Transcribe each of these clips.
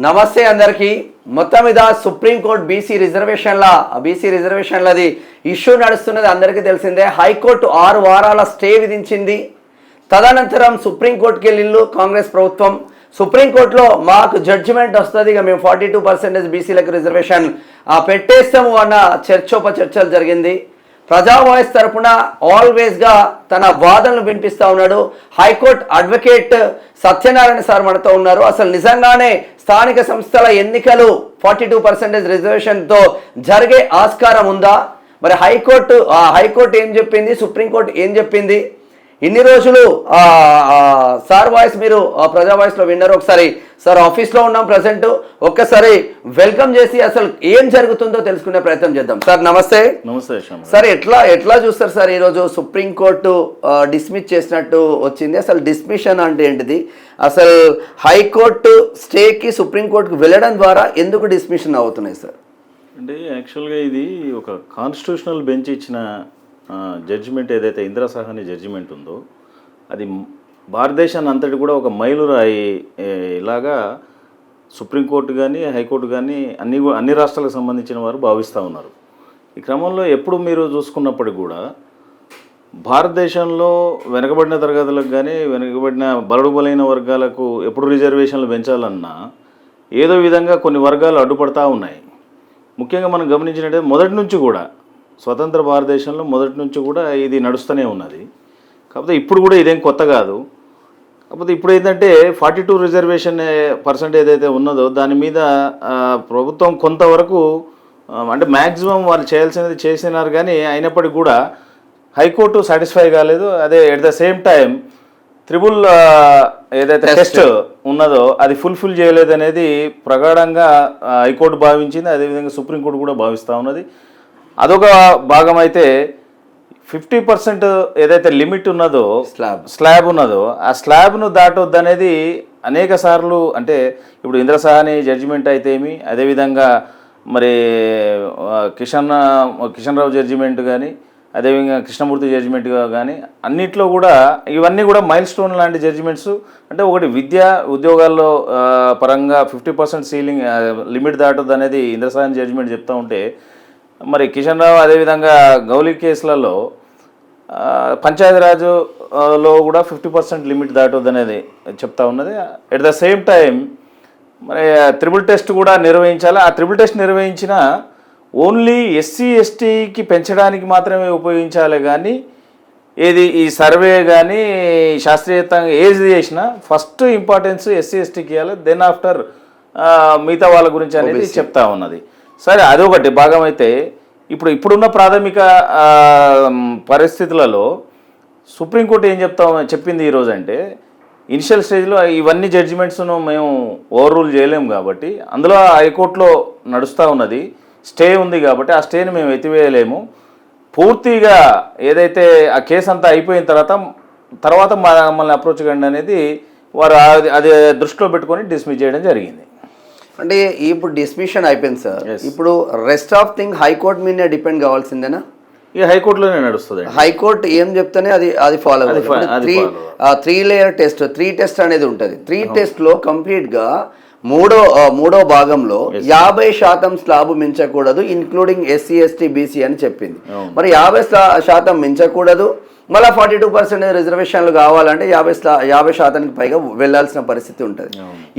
నమస్తే అందరికీ. మొత్తం మీద సుప్రీంకోర్టు బీసీ రిజర్వేషన్లది ఇష్యూ నడుస్తున్నది అందరికీ తెలిసిందే. హైకోర్టు 6 వారాల స్టే విధించింది. తదనంతరం సుప్రీంకోర్టుకి వెళ్ళిళ్ళు కాంగ్రెస్ ప్రభుత్వం. సుప్రీంకోర్టులో మాకు జడ్జిమెంట్ వస్తుంది, ఇక మేము 42% బీసీలకు రిజర్వేషన్ పెట్టేస్తాము అన్న చర్చోపచర్చలు జరిగింది. ప్రజా వాయిస్ తరపున ఆల్వేస్గా తన వాదనలు వినిపిస్తూ ఉన్నాడు హైకోర్టు అడ్వకేట్ సత్యనారాయణ సార్ మనతో ఉన్నారు. అసలు నిజంగానే స్థానిక సంస్థల ఎన్నికలు 42% రిజర్వేషన్తో జరిగే ఆస్కారం ఉందా? మరి హైకోర్టు ఏం చెప్పింది, సుప్రీంకోర్టు ఏం చెప్పింది? ఇన్ని రోజులు సార్ వాయిస్ మీరు ప్రజా వాయిస్లో విన్నారు. ఒకసారి సార్ ఆఫీస్లో ఉన్నాం ప్రజెంట్, ఒక్కసారి వెల్కమ్ చేసి అసలు ఏం జరుగుతుందో తెలుసుకునే ప్రయత్నం చేద్దాం. సార్ నమస్తే. నమస్తే సార్. ఎట్లా చూస్తారు సార్ ఈరోజు సుప్రీంకోర్టు డిస్మిస్ చేసినట్టు వచ్చింది? అసలు డిస్మిషన్ అంటే ఏంటిది? అసలు హైకోర్టు స్టేకి సుప్రీంకోర్టుకు వెళ్ళడం ద్వారా ఎందుకు డిస్మిషన్ అవుతున్నాయి సార్? అంటే యాక్చువల్గా ఇది ఒక కాన్స్టిట్యూషనల్ బెంచ్ ఇచ్చిన జడ్జిమెంట్ ఏదైతే ఇందిరా సహాని జడ్జిమెంట్ ఉందో అది భారతదేశాన్ని అంతటి కూడా ఒక మైలురాయి ఇలాగా సుప్రీంకోర్టు కానీ హైకోర్టు కానీ అన్ని రాష్ట్రాలకు సంబంధించిన వారు భావిస్తూ ఉన్నారు. ఈ క్రమంలో ఎప్పుడు మీరు చూసుకున్నప్పటికి కూడా భారతదేశంలో వెనుకబడిన తరగతులకు కానీ వెనుకబడిన బలైన వర్గాలకు ఎప్పుడు రిజర్వేషన్లు పెంచాలన్నా ఏదో విధంగా కొన్ని వర్గాలు అడ్డుపడతా ఉన్నాయి. ముఖ్యంగా మనం గమనించినట్టే మొదటి నుంచి కూడా స్వతంత్ర భారతదేశంలో మొదటి నుంచి కూడా ఇది నడుస్తూనే ఉన్నది. కాకపోతే ఇప్పుడు కూడా ఇదేం కొత్త కాదు. కాకపోతే ఇప్పుడు ఏంటంటే 42 రిజర్వేషన్ % ఏదైతే ఉన్నదో దాని మీద ప్రభుత్వం కొంతవరకు అంటే మ్యాక్సిమం వాళ్ళు చేయాల్సినది చేసినారు. కానీ అయినప్పటికీ కూడా హైకోర్టు సాటిస్ఫై కాలేదు. అదే at the same time triple ఏదైతే టెస్ట్ ఉన్నదో అది ఫుల్ఫిల్ చేయలేదు అనేది ప్రగాఢంగా హైకోర్టు భావించింది. అదేవిధంగా సుప్రీంకోర్టు కూడా భావిస్తూ ఉన్నది. అదొక భాగం అయితే 50% ఏదైతే లిమిట్ ఉన్నదో స్లాబ్ ఉన్నదో ఆ స్లాబ్ను దాటొద్దు అనేది అనేక సార్లు అంటే ఇప్పుడు ఇందిరా సహాని జడ్జిమెంట్ అయితే ఏమి, అదేవిధంగా మరి కిషన్ రావు జడ్జిమెంట్ కానీ అదేవిధంగా కృష్ణమూర్తి జడ్జిమెంట్ కానీ అన్నిట్లో కూడా ఇవన్నీ కూడా మైల్ స్టోన్ లాంటి జడ్జిమెంట్స్. అంటే ఒకటి విద్యా ఉద్యోగాల్లో పరంగా 50% సీలింగ్ లిమిట్ దాటొద్దు అనేది ఇందిరా సహాని జడ్జిమెంట్ చెప్తూ ఉంటే మరి కిషన్ రావు అదేవిధంగా గౌలీ కేసులలో పంచాయతీరాజులో కూడా 50% లిమిట్ దాటొద్దు అనేది చెప్తా ఉన్నది. ఎట్ ద సేమ్ టైం మరి త్రిబుల్ టెస్ట్ కూడా నిర్వహించాలి. ఆ త్రిబుల్ టెస్ట్ నిర్వహించిన ఓన్లీ ఎస్సీ ఎస్టీకి పెంచడానికి మాత్రమే ఉపయోగించాలి. కానీ ఏది ఈ సర్వే కానీ శాస్త్రీయతంగా ఏది చేసినా ఫస్ట్ ఇంపార్టెన్స్ ఎస్సీ ఎస్టీకి ఇవ్వాలి, దెన్ ఆఫ్టర్ మిగతా వాళ్ళ గురించి అనేది చెప్తా ఉన్నది. సరే అదొకటి భాగం అయితే ఇప్పుడున్న ప్రాథమిక పరిస్థితులలో సుప్రీంకోర్టు ఏం చెప్పింది ఈరోజు అంటే ఇనిషియల్ స్టేజ్లో ఇవన్నీ జడ్జిమెంట్స్ను మేము ఓవర్ రూల్ చేయలేము కాబట్టి అందులో హైకోర్టులో నడుస్తూ ఉన్నది, స్టే ఉంది కాబట్టి ఆ స్టేని మేము ఎత్తివేయలేము. పూర్తిగా ఏదైతే ఆ కేసు అంతా అయిపోయిన తర్వాత మమ్మల్ని అప్రోచ్ కండి అనేది వారు అది దృష్టిలో పెట్టుకొని డిస్మిస్ చేయడం జరిగింది. అంటే ఇప్పుడు డిస్మిషన్ అయిపోయింది సార్. ఇప్పుడు రెస్ట్ ఆఫ్ థింగ్ హైకోర్టు మీద డిపెండ్ కావాల్సిందేనా? ఇక హైకోర్టులోనే నడుస్తుంది. హైకోర్టు ఏం చెప్తేనే అది ఫాలో అవ్వాలి. 3 లేయర్ టెస్ట్ 3 టెస్ట్ అనేది ఉంటుంది. 3 టెస్ట్లో కంప్లీట్గా మూడో భాగంలో 50% స్లాబ్ మించకూడదు, ఇన్క్లూడింగ్ ఎస్సీ ఎస్టీ బీసీ అని చెప్పింది. మరి 50% మించకూడదు, మళ్ళీ 42% రిజర్వేషన్లు కావాలంటే 50% పైగా వెళ్లాల్సిన పరిస్థితి ఉంటుంది.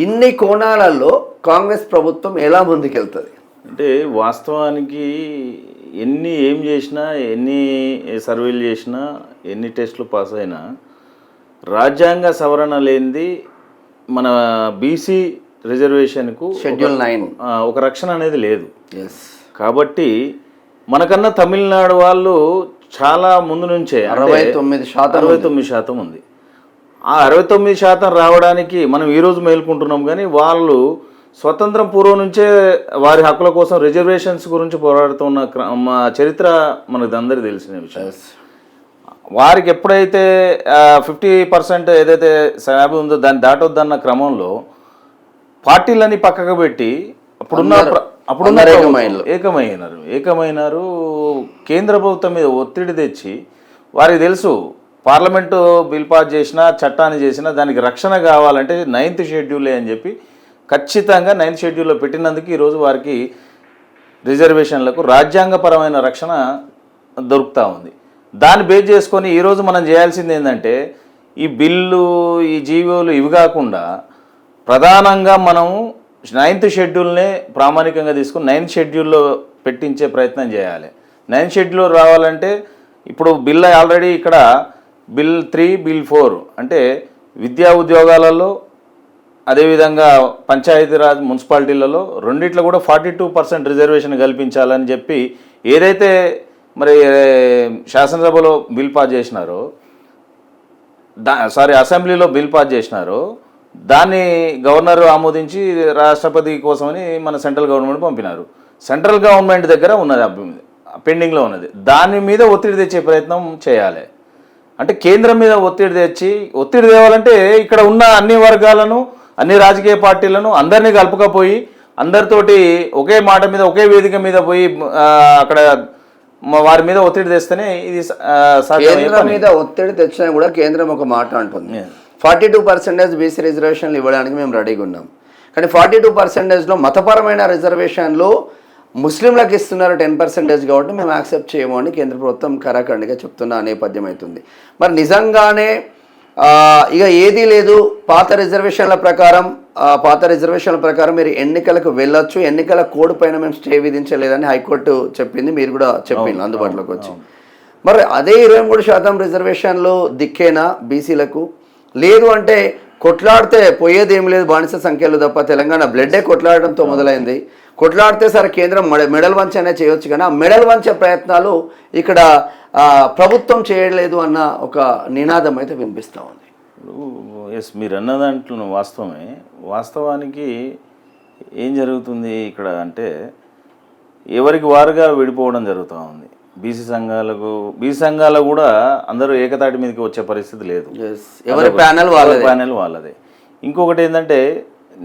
ఇన్ని కోణాలలో కాంగ్రెస్ ప్రభుత్వం ఎలా ముందుకెళ్తుంది? అంటే వాస్తవానికి ఏం చేసినా ఎన్ని సర్వేలు చేసినా ఎన్ని టెస్టులు పాస్ అయినా రాజ్యాంగ సవరణ లేనిది మన బీసీ రిజర్వేషన్కు షెడ్యూల్ 9 ఒక రక్షణ అనేది లేదు. కాబట్టి మనకన్నా తమిళనాడు వాళ్ళు చాలా ముందు నుంచే 69% ఉంది. ఆ 69% రావడానికి మనం ఈరోజు మేల్కుంటున్నాం. కానీ వాళ్ళు స్వతంత్రం పూర్వం నుంచే వారి హక్కుల కోసం రిజర్వేషన్స్ గురించి పోరాడుతున్న చరిత్ర మనకు అందరికీ తెలిసిన విషయం. వారికి ఎప్పుడైతే 50% ఏదైతే స్లాబ్ ఉందో దాన్ని దాటొద్దన్న క్రమంలో పార్టీలన్నీ పక్కకు పెట్టి అప్పుడున్న ఏకమైనారు. కేంద్ర ప్రభుత్వం మీద ఒత్తిడి తెచ్చి వారికి తెలుసు పార్లమెంటు బిల్ పాస్ చేసినా చట్టాన్ని చేసినా దానికి రక్షణ కావాలంటే 9th షెడ్యూలే అని చెప్పి ఖచ్చితంగా 9th షెడ్యూల్లో పెట్టినందుకు ఈరోజు వారికి రిజర్వేషన్లకు రాజ్యాంగపరమైన రక్షణ దొరుకుతూ ఉంది. దాన్ని బేస్ చేసుకొని ఈరోజు మనం చేయాల్సింది ఏంటంటే ఈ బిల్లు ఈ జీవోలు ఇవి కాకుండా ప్రధానంగా మనం 9th షెడ్యూల్నే ప్రామాణికంగా తీసుకుని 9th షెడ్యూల్లో పెట్టించే ప్రయత్నం చేయాలి. 9th షెడ్యూల్ రావాలంటే ఇప్పుడు బిల్ ఆల్రెడీ ఇక్కడ బిల్ 3, బిల్ 4 అంటే విద్యా ఉద్యోగాలలో అదేవిధంగా పంచాయతీరాజ్ మున్సిపాలిటీలలో రెండిట్లో కూడా 42% రిజర్వేషన్ కల్పించాలని చెప్పి ఏదైతే మరి శాసనసభలో బిల్ పాస్ చేసినారో అసెంబ్లీలో బిల్ పాస్ చేసినారో దాన్ని గవర్నర్ ఆమోదించి రాష్ట్రపతి కోసమని మన సెంట్రల్ గవర్నమెంట్ పంపినారు. సెంట్రల్ గవర్నమెంట్ దగ్గర ఉన్నది పెండింగ్లో ఉన్నది. దాని మీద ఒత్తిడి తెచ్చే ప్రయత్నం చేయాలి. అంటే కేంద్రం మీద ఒత్తిడి తేవాలంటే ఇక్కడ ఉన్న అన్ని వర్గాలను అన్ని రాజకీయ పార్టీలను అందరినీ కలుపుకపోయి అందరితోటి ఒకే మాట మీద ఒకే వేదిక మీద పోయి అక్కడ వారి మీద ఒత్తిడి తెస్తేనే ఇది కేంద్రం మీద ఒత్తిడి తెచ్చినా కూడా కేంద్రం ఒక మాట అంటుంది 42% బీసీ రిజర్వేషన్లు ఇవ్వడానికి మేము రెడీగా ఉన్నాం. కానీ 42%లో మతపరమైన రిజర్వేషన్లు ముస్లింలకు ఇస్తున్నారు 10% కాబట్టి మేము యాక్సెప్ట్ చేయము అని కేంద్ర ప్రభుత్వం కరాఖండిగా చెప్తున్న నేపథ్యం అవుతుంది. మరి నిజంగానే ఇక ఏదీ లేదు పాత రిజర్వేషన్ల ప్రకారం మీరు ఎన్నికలకు వెళ్ళొచ్చు, ఎన్నికల కోడ్ పైన మేము స్టే విధించలేదని హైకోర్టు చెప్పింది. మీరు కూడా చెప్పింది అందుబాటులోకి వచ్చి. మరి అదే 23% రిజర్వేషన్లు దిక్కేనా బీసీలకు? లేదు అంటే కొట్లాడితే పోయేది ఏం లేదు, బానిస సంఖ్యలు తప్ప. తెలంగాణ బ్లడ్డే కొట్లాడడంతో మొదలైంది. కొట్లాడితే సరే కేంద్రం మెడల్ వంచ అనే చేయొచ్చు, కానీ ఆ మెడల్ వంచే ప్రయత్నాలు ఇక్కడ ప్రభుత్వం చేయలేదు అన్న ఒక నినాదం అయితే వినిపిస్తూ ఉంది. ఎస్, మీరు అన్న దాంట్లో వాస్తవానికి ఏం జరుగుతుంది ఇక్కడ అంటే ఎవరికి వారుగా విడిపోవడం జరుగుతూ ఉంది. బీసీ సంఘాలు కూడా అందరూ ఏకతాటి మీదకి వచ్చే పరిస్థితి లేదు. ఎవరి ప్యానెల్ వాళ్ళదే. ఇంకొకటి ఏంటంటే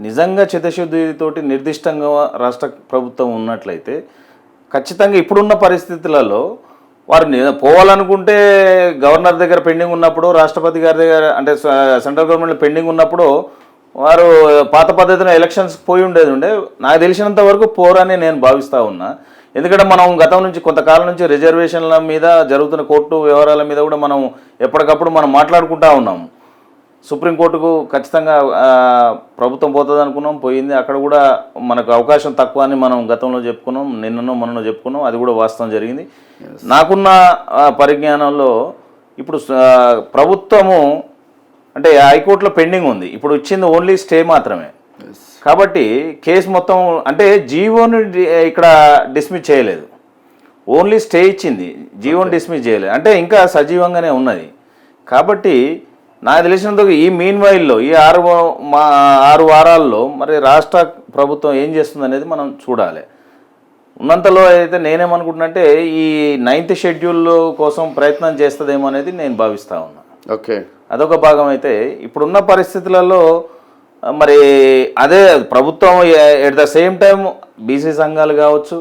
నిజంగా చిత్తశుద్ధితోటి నిర్దిష్టంగా రాష్ట్ర ప్రభుత్వం ఉన్నట్లయితే ఖచ్చితంగా ఇప్పుడున్న పరిస్థితులలో వారు పోవాలనుకుంటే గవర్నర్ దగ్గర పెండింగ్ ఉన్నప్పుడు, రాష్ట్రపతి గారి దగ్గర అంటే సెంట్రల్ గవర్నమెంట్లో పెండింగ్ ఉన్నప్పుడు వారు పాత పద్ధతిలో ఎలక్షన్స్కి పోయి ఉండేది నాకు తెలిసినంత వరకు పోరని నేను భావిస్తూ ఉన్నా. ఎందుకంటే మనం గతం నుంచి కొంతకాలం నుంచి రిజర్వేషన్ల మీద జరుగుతున్న కోర్టు వ్యవహారాల మీద కూడా మనం ఎప్పటికప్పుడు మనం మాట్లాడుకుంటూ ఉన్నాము. సుప్రీంకోర్టుకు ఖచ్చితంగా ప్రభుత్వం పోతుంది అనుకున్నాం, పోయింది. అక్కడ కూడా మనకు అవకాశం తక్కువ అని మనం గతంలో చెప్పుకున్నాం, మొన్న చెప్పుకున్నాం. అది కూడా వాస్తవం జరిగింది. నాకున్న పరిజ్ఞానంలో ఇప్పుడు ప్రభుత్వము అంటే హైకోర్టులో పెండింగ్ ఉంది. ఇప్పుడు ఇచ్చింది ఓన్లీ స్టే మాత్రమే. కాబట్టి కేసు మొత్తం అంటే జీవోని ఇక్కడ డిస్మిస్ చేయలేదు, ఓన్లీ స్టే ఇచ్చింది, జీవోని డిస్మిస్ చేయలేదు. అంటే ఇంకా సజీవంగానే ఉన్నది. కాబట్టి నాకు తెలిసినంత ఈ మీన్ వైల్లో ఈ 6 వారాల్లో మరి రాష్ట్ర ప్రభుత్వం ఏం చేస్తుంది అనేది మనం చూడాలి. ఉన్నంతలో అయితే నేనేమనుకుంటున్నంటే ఈ 9th షెడ్యూల్ కోసం ప్రయత్నం చేస్తుందేమో అనేది నేను భావిస్తూ ఉన్నా. ఓకే, అదొక భాగం అయితే ఇప్పుడున్న పరిస్థితులలో మరి అదే ప్రభుత్వం at the same time BC సంఘాలు కావచ్చు,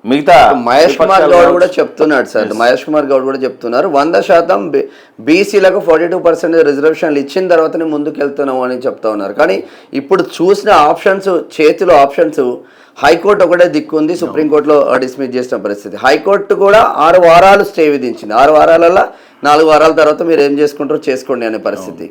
మిగతా మహేష్ కుమార్ గౌడ్ కూడా చెప్తున్నాడు సార్. మహేష్ కుమార్ గౌడ్ కూడా చెప్తున్నారు 100% బీసీలకు 42% రిజర్వేషన్లు ఇచ్చిన తర్వాతనే ముందుకు వెళ్తున్నాం అని చెప్తా ఉన్నారు. కానీ ఇప్పుడు చూసిన చేతిలో ఆప్షన్స్ హైకోర్టు ఒకటే దిక్కుంది, సుప్రీంకోర్టులో డిస్మిస్ చేసిన పరిస్థితి. హైకోర్టు కూడా 6 వారాలు స్టే విధించింది. 6 వారాలలో 4 వారాల తర్వాత మీరు ఏం చేసుకుంటారో చేసుకోండి అనే పరిస్థితి.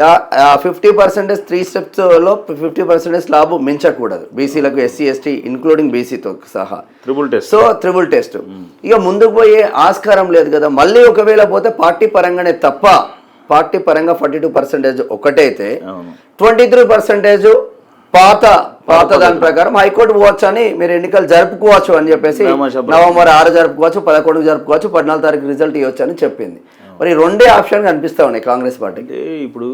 50% 3 స్టెప్స్లో 50% స్లాబ్ మించకూడదు బీసీలకు, ఎస్సీ ఎస్టీ ఇంక్లూడింగ్ బీసీతో సహా. ట్రిపుల్ టెస్ట్ ఇక ముందుకు పోయే ఆస్కారం లేదు కదా. మళ్ళీ ఒకవేళ పోతే పార్టీ పరంగానే తప్ప, పార్టీ పరంగా 42% ఒకటైతే 23% పాత దాని ప్రకారం హైకోర్టు పోవచ్చు అని మీరు ఎన్నికలు జరుపుకోవచ్చు అని చెప్పేసి నవంబర్ 6 జరుపుకోవచ్చు, 11 జరుపుకోవచ్చు, 14 తారీఖు రిజల్ట్ ఇవ్వచ్చు అని చెప్పింది. మరి 2 ఆప్షన్ కనిపిస్తా ఉన్నాయి కాంగ్రెస్ పార్టీకి. ఇప్పుడు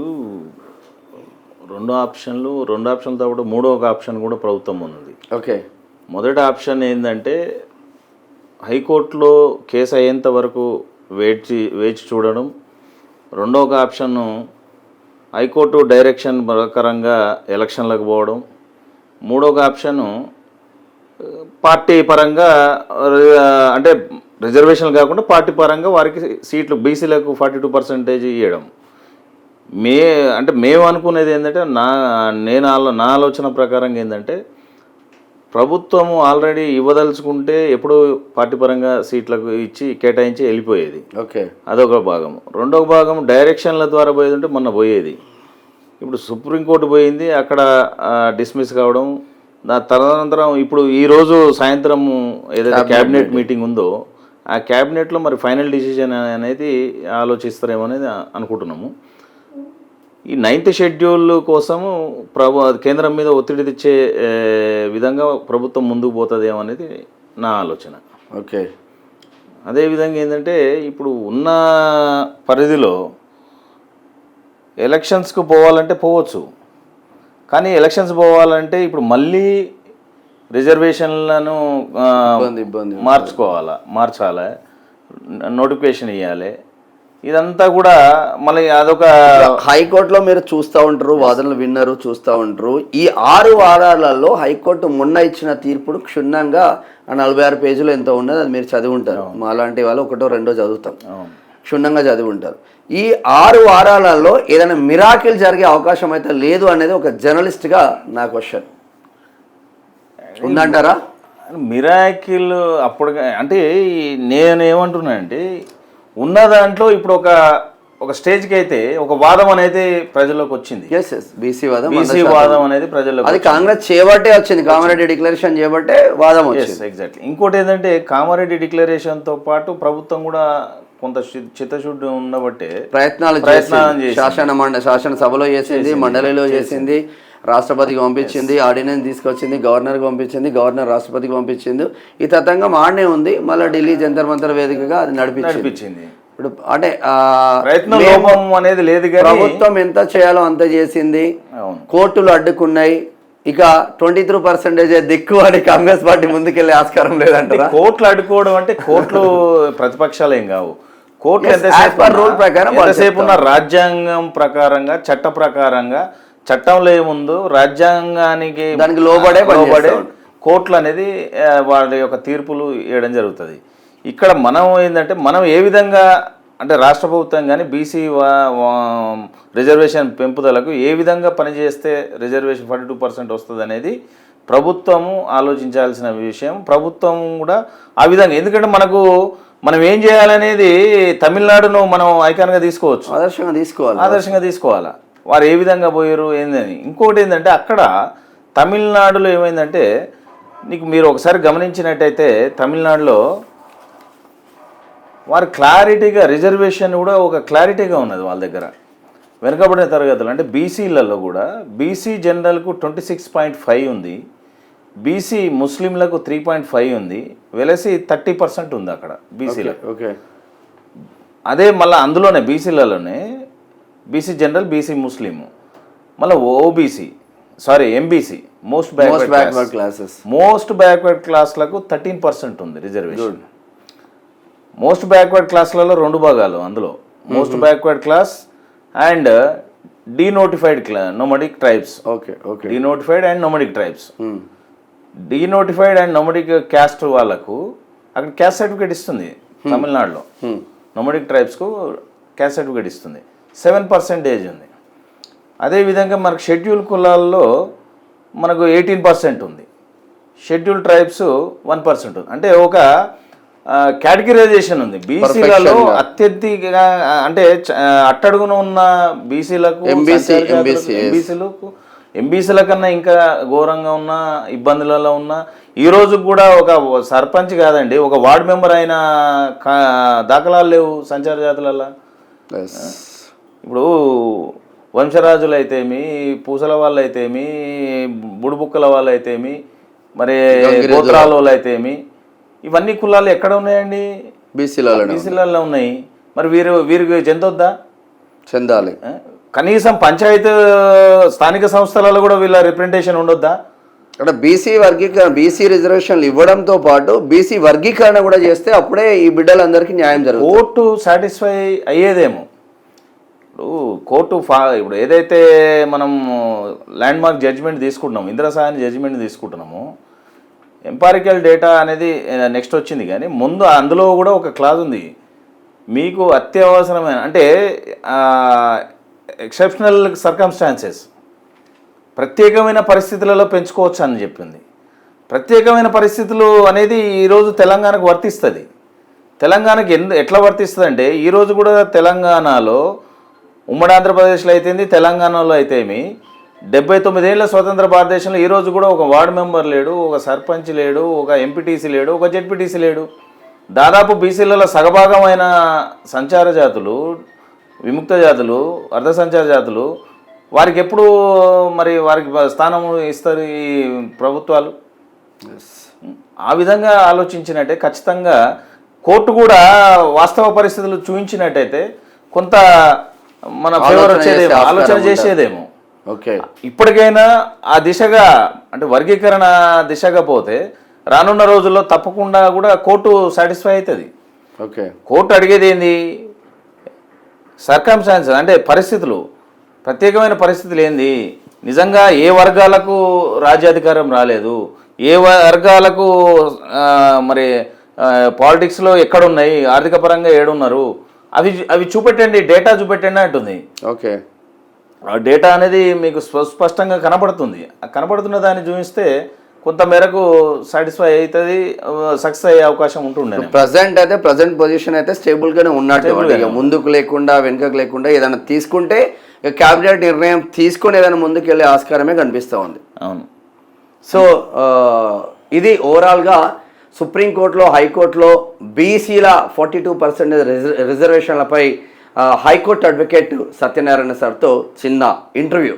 2 ఆప్షన్లతో కూడా 3వ ఆప్షన్ కూడా ప్రభుత్వం ఉంది. ఓకే, మొదటి ఆప్షన్ ఏంటంటే హైకోర్టులో కేసు అయ్యేంత వరకు వేచి చూడడం. 2వ ఆప్షన్ హైకోర్టు డైరెక్షన్ ప్రకారంగా ఎలక్షన్లకు పోవడం. 3వ ఆప్షను పార్టీ పరంగా అంటే రిజర్వేషన్లు కాకుండా పార్టీ పరంగా వారికి సీట్లు బీసీలకు 42% ఇవ్వడం. అంటే మేము అనుకునేది ఏంటంటే నా ఆలోచన ప్రకారం ఏంటంటే ప్రభుత్వము ఆల్రెడీ ఇవ్వదలుచుకుంటే ఎప్పుడో పార్టీ పరంగా సీట్లకు ఇచ్చి కేటాయించి వెళ్ళిపోయేది. ఓకే, అదొక భాగం. రెండవ భాగం డైరెక్షన్ల ద్వారా పోయేది ఉంటే మొన్న పోయేది. ఇప్పుడు సుప్రీంకోర్టు పోయింది, అక్కడ డిస్మిస్ కావడం. తదనంతరం ఇప్పుడు ఈరోజు సాయంత్రం ఏదైతే క్యాబినెట్ మీటింగ్ ఉందో ఆ క్యాబినెట్లో మరి ఫైనల్ డిసిజన్ అనేది ఆలోచిస్తారేమో అనేది అనుకుంటున్నాము. ఈ 9th షెడ్యూల్ కోసము కేంద్రం మీద ఒత్తిడి తెచ్చే విధంగా ప్రభుత్వం ముందుకు పోతుందేమో అనేది నా ఆలోచన. ఓకే, అదేవిధంగా ఏంటంటే ఇప్పుడు ఉన్న పరిధిలో ఎలక్షన్స్కు పోవాలంటే పోవచ్చు, కానీ ఎలక్షన్స్ పోవాలంటే ఇప్పుడు మళ్ళీ రిజర్వేషన్లను మార్చాలి, నోటిఫికేషన్ ఇవ్వాలి. ఇదంతా కూడా మళ్ళీ అదొక హైకోర్టులో మీరు చూస్తూ ఉంటారు, వాదనలు విన్నారు, చూస్తూ ఉంటారు. ఈ 6 వారాలలో హైకోర్టు మొన్న ఇచ్చిన తీర్పుడు క్షుణ్ణంగా 46 పేజీలు ఎంతో ఉన్నది, అది మీరు చదివి ఉంటారు. మాలాంటి వాళ్ళు 1, 2 చదువుతాం, క్షుణ్ణంగా చదివి ఉంటారు. ఈ 6 వారాలలో ఏదైనా మిరాకిల్ జరిగే అవకాశం అయితే లేదు అనేది ఒక జర్నలిస్ట్గా నా క్వశ్చన్. ఉందంటారా? మిరాకిల్ అప్పుడు అంటే నేనేమంటున్నానంటే ఉన్న దాంట్లో ఇప్పుడు ఒక స్టేజ్కి అయితే ఒక వాదం అనేది ప్రజల్లోకి వచ్చింది. బీసీ వాదం అనేది ప్రజల్లో, అది కాంగ్రెస్ చేయబట్టే వచ్చింది, కామారెడ్డి డిక్లరేషన్ చేయబట్టే వాదం వచ్చింది. ఎగ్జాక్ట్లీ. ఇంకోటి ఏంటంటే కామారెడ్డి డిక్లరేషన్తో పాటు ప్రభుత్వం కూడా కొంత చిత్తశుద్ధి ఉండబట్టే ప్రయత్నాలు శాసనసభలో చేసింది, మండలిలో చేసింది, రాష్ట్రపతికి పంపించింది, ఆర్డినెన్స్ తీసుకొచ్చింది, గవర్నర్కి పంపించింది, గవర్నర్ రాష్ట్రపతికి పంపించింది. ఈ తతంగం ఆడనే ఉంది. మళ్ళీ ఢిల్లీ జంతర్ మంతర్ వేదికగా అది నడిపించింది. ఇప్పుడు అంటే అనేది లేదు, ప్రభుత్వం ఎంత చేయాలో అంత చేసింది. కోర్టులు అడ్డుకున్నాయి. ఇక 23% దిక్కు అని కాంగ్రెస్ పార్టీ ముందుకెళ్లే ఆస్కారం లేదంటారా? కోర్టులు అడ్డుకోవడం అంటే కోర్టులు ప్రతిపక్షాలు ఏం కావు. కోర్టులు రూల్ ప్రకారం ఎంతసేపు ఉన్న రాజ్యాంగం ప్రకారంగా, చట్ట ప్రకారంగా, చట్టంలో ఏముందో రాజ్యాంగానికి దానికి లోబడే కోర్టులు అనేది వాళ్ళ యొక్క తీర్పులు ఇవ్వడం జరుగుతుంది. ఇక్కడ మనం ఏంటంటే మనం ఏ విధంగా అంటే రాష్ట్ర ప్రభుత్వం కానీ బీసీ రిజర్వేషన్ పెంపుదలకు ఏ విధంగా పనిచేస్తే రిజర్వేషన్ 42% వస్తుంది అనేది ప్రభుత్వము ఆలోచించాల్సిన విషయం. ప్రభుత్వం కూడా ఆ విధంగా, ఎందుకంటే మనం ఏం చేయాలనేది తమిళనాడును మనం ఐకాన్గా తీసుకోవచ్చు, ఆదర్శంగా తీసుకోవాలా. వారు ఏ విధంగా పోయారు ఏందని. ఇంకోటి ఏంటంటే అక్కడ తమిళనాడులో ఏమైందంటే మీరు ఒకసారి గమనించినట్టయితే తమిళనాడులో వారు క్లారిటీగా రిజర్వేషన్ కూడా ఒక క్లారిటీగా ఉన్నది వాళ్ళ దగ్గర. వెనుకబడిన తరగతులు అంటే బీసీలలో కూడా బీసీ జనరల్కు 26.5 ఉంది, బీసీ ముస్లింలకు 3.5 ఉంది, వెలసి 30% ఉంది అక్కడ బీసీలో. ఓకే, అదే మళ్ళీ అందులోనే బీసీలలోనే బీసీ జనరల్, బీసీ ముస్లిం, మళ్ళీ ఎంబీసీ మోస్ట్ బ్యాక్వర్డ్ క్లాస్లకు 13% ఉంది రిజర్వేషన్. మోస్ట్ బ్యాక్వర్డ్ క్లాస్లలో 2 భాగాలు, అందులో most backward class and denotified nomadic tribes. Denotified and nomadic tribes. Denotified and nomadic caste వాళ్ళకు అక్కడ క్యాస్ట్ సర్టిఫికేట్ ఇస్తుంది తమిళనాడులో. నోమడిక్ ట్రైబ్స్కు క్యాస్ట్ సర్టిఫికేట్ ఇస్తుంది. 7% ఉంది. అదేవిధంగా మనకు షెడ్యూల్ కులాల్లో మనకు 18% ఉంది. షెడ్యూల్ ట్రైబ్స్ 1% ఉంది. అంటే ఒక కేటగిరైజేషన్ ఉంది. బీసీలలో అత్యధికంగా అంటే అట్టడుగున ఉన్న బీసీలకు, ఎంబీసీల కన్నా ఇంకా ఘోరంగా ఉన్న ఇబ్బందులలో ఉన్న, ఈరోజు కూడా ఒక సర్పంచ్ కాదండి, ఒక వార్డు మెంబర్ అయిన దాఖలాలు లేవు సంచార జాతులలో. ఇప్పుడు వంశరాజులు అయితేమి, పూసల వాళ్ళు అయితేమి, బుడుబుక్కల వాళ్ళు అయితేమి, మరి గోత్రాల వాళ్ళు అయితేమి, ఇవన్నీ కులాలు ఎక్కడ ఉన్నాయండి? బీసీలలో ఉన్నాయి. మరి వీరికి చెందాలి. కనీసం పంచాయతీ స్థానిక సంస్థలలో కూడా వీళ్ళ రిప్రజెంటేషన్ ఉండొద్దా? అంటే బీసీ రిజర్వేషన్లు ఇవ్వడంతో పాటు బీసీ వర్గీకరణ కూడా చేస్తే అప్పుడే ఈ బిడ్డలందరికీ న్యాయం జరుగుతుంది. Court satisfy అయ్యేదేమో. ఇప్పుడు ఏదైతే మనం ల్యాండ్ మార్క్ జడ్జిమెంట్ తీసుకుంటున్నాము, ఇందిరాసాని జడ్జిమెంట్ తీసుకుంటున్నాము, ఎంపారికల్ డేటా అనేది నెక్స్ట్ వచ్చింది. కానీ ముందు అందులో కూడా ఒక క్లాజ్ ఉంది, మీకు అత్యవసరమైన అంటే ఎక్సెప్షనల్ సర్కమ్స్టాన్సెస్, ప్రత్యేకమైన పరిస్థితులలో పెంచుకోవచ్చు అని చెప్పింది. ప్రత్యేకమైన పరిస్థితులు అనేది ఈరోజు తెలంగాణకు వర్తిస్తుంది. తెలంగాణకి ఎట్లా వర్తిస్తుంది అంటే, ఈరోజు కూడా తెలంగాణలో ఉమ్మడి ఆంధ్రప్రదేశ్లో అయితేంది, తెలంగాణలో అయితేమి 79 ఏళ్ళ స్వతంత్ర భారతదేశంలో ఈరోజు కూడా ఒక వార్డు మెంబర్ లేడు, ఒక సర్పంచ్ లేడు, ఒక ఎంపీటీసీ లేడు, ఒక జెడ్పీటీసీ లేడు. దాదాపు బీసీలలో సగభాగమైన సంచార జాతులు, విముక్త జాతులు, అర్ధ సంచార జాతులు, వారికి ఎప్పుడు మరి వారికి స్థానం ఇస్తారు ఈ ప్రభుత్వాలు? ఆ విధంగా ఆలోచించినట్టే ఖచ్చితంగా కోర్టు కూడా వాస్తవ పరిస్థితులు చూపించినట్టయితే కొంత మన ఫేవర్ వచ్చేదేమో, ఆలోచన చేసేదేమో. ఓకే, ఇప్పటికైనా ఆ దిశగా అంటే వర్గీకరణ దిశగా పోతే రానున్న రోజుల్లో తప్పకుండా కూడా కోర్టు సాటిస్ఫై అవుతుంది. ఓకే, కోర్టు అడిగేది ఏంది? సర్కమ్స్టాన్సెస్ అంటే పరిస్థితులు, ప్రత్యేకమైన పరిస్థితులు ఏంది, నిజంగా ఏ వర్గాలకు రాజ్యాధికారం రాలేదు, ఏ వర్గాలకు మరి పాలిటిక్స్లో ఎక్కడున్నాయి, ఆర్థిక పరంగా ఏడున్నారు, అవి చూపెట్టండి, డేటా చూపెట్టండి అంటుంది. ఓకే, ఆ డేటా అనేది మీకు స్పష్టంగా కనబడుతుంది. కనబడుతున్న దాన్ని చూపిస్తే కొంత మేరకు సాటిస్ఫై అవుతుంది, సక్సెస్ అయ్యే అవకాశం ఉంటుండే. ప్రజెంట్ పొజిషన్ అయితే స్టేబుల్గానే ఉన్నట్టు, ముందుకు లేకుండా వెనుకకు లేకుండా ఏదైనా తీసుకుంటే క్యాబినెట్ నిర్ణయం తీసుకొని ఏదైనా ముందుకు వెళ్ళే ఆస్కారమే కనిపిస్తూ ఉంది. అవును. సో ఇది ఓవరాల్గా సుప్రీంకోర్టులో, హైకోర్టులో బీసీల 42% రిజర్వేషన్లపై హైకోర్టు అడ్వకేట్ సత్యనారాయణ సార్తో చిన్న ఇంటర్వ్యూ.